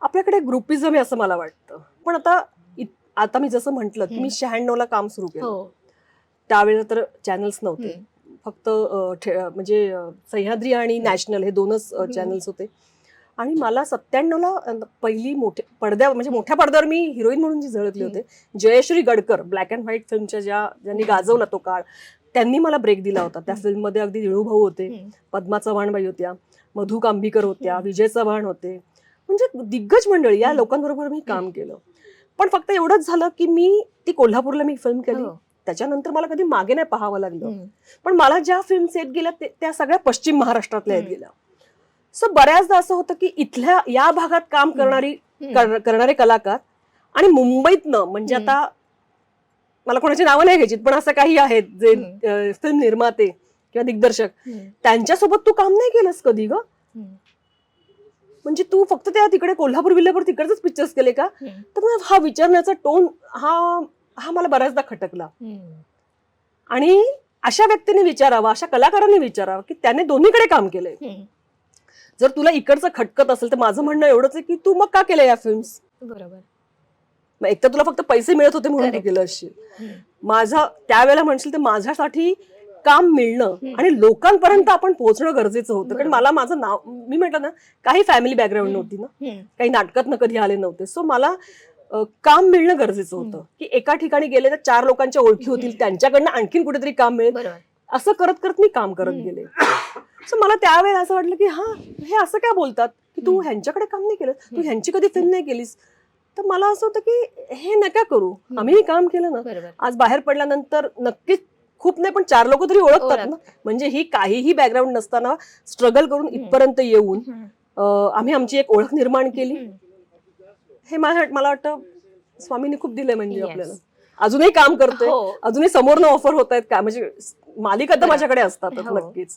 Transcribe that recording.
आपल्याकडे ग्रुपिझम आहे असं मला वाटतं. पण आता मी जसं म्हटलं की मी 96 ला काम सुरू केलं. हो. त्यावेळेला तर चॅनल्स नव्हते. फक्त म्हणजे सह्याद्री आणि नॅशनल हे दोनच चॅनल्स होते. आणि मला 97 ला पहिली मोठ्या पडद्यावर मी हिरोईन म्हणून जी झळकली होते, Jayashree Gadkar, black and white फिल्मच्या ज्यांनी गाजवला तो काळ, त्यांनी मला ब्रेक दिला होता. त्या फिल्ममध्ये अगदी निळूभाऊ होते, पद्मा चव्हाणबाई होत्या, मधू कांबीकर होत्या, विजय चव्हाण होते, म्हणजे दिग्गज मंडळी. या लोकांबरोबर मी काम केलं. पण फक्त एवढंच झालं की मी ती कोल्हापूरला मी फिल्म केली. त्याच्यानंतर मला कधी मागे नाही पाहावं लागलं. पण मला ज्या फिल्म्स येत गेल्या त्या सगळ्या पश्चिम महाराष्ट्रातल्या येत गेल्या. सो बऱ्याचदा असं होतं की इथल्या या भागात काम करणारे कलाकार आणि मुंबईतनं, म्हणजे आता मला कोणाची नावं नाही घ्यायची, पण असं काही आहेत जे फिल्म निर्माते किंवा दिग्दर्शक, त्यांच्यासोबत तू काम नाही केलंस कधी ग? म्हणजे तू फक्त त्या तिकडे कोल्हापूर विल्हापूर तिकडचेच पिक्चर्स केले का? तर हा विचारण्याचा टोन हा मला बऱ्याचदा खटकला. आणि अशा व्यक्तीने विचारावा, अशा कलाकारांनी विचारावं की त्याने दोन्हीकडे काम केलंय. जर तुला इकडचं खटकत असेल तर माझं म्हणणं एवढंच आहे की तू मग का केलं या फिल्म्स? बरोबर. मग एक तर तुला फक्त पैसे मिळत होते म्हणून तू केलं असशील. त्यावेळेला म्हणशील तर माझ्यासाठी काम मिळणं आणि लोकांपर्यंत आपण पोहोचणं गरजेचं होतं. कारण मला माझं नाव, मी म्हटलं ना, काही फॅमिली बॅकग्राऊंड नव्हती ना, काही नाटकात कधी आले नव्हते. सो मला काम मिळणं गरजेचं होतं की एका ठिकाणी गेले तर 4 लोकांच्या ओळखी होतील, त्यांच्याकडनं आणखीन कुठेतरी काम मिळेल. असं करत करत मी काम करत गेले. सो मला त्यावेळेला असं वाटलं की हे असं काय बोलतात की तू ह्यांच्याकडे काम नाही केलं, तू ह्यांची कधी फिल्म नाही केलीस. तर मला असं होतं की हे नका करू, आम्ही काम केलं ना. आज बाहेर पडल्यानंतर नक्कीच खूप नाही पण 4 लोक तरी ओळखतात ना. म्हणजे ही काहीही बॅकग्राऊंड नसताना स्ट्रगल करून इथपर्यंत येऊन आम्ही आमची एक ओळख निर्माण केली. हे मला वाटतं स्वामींनी खूप दिलंय. म्हणजे आपल्याला अजूनही काम करतोय, अजूनही समोरनं ऑफर होत आहेत का, म्हणजे मालिका तर माझ्याकडे असतातच नक्कीच.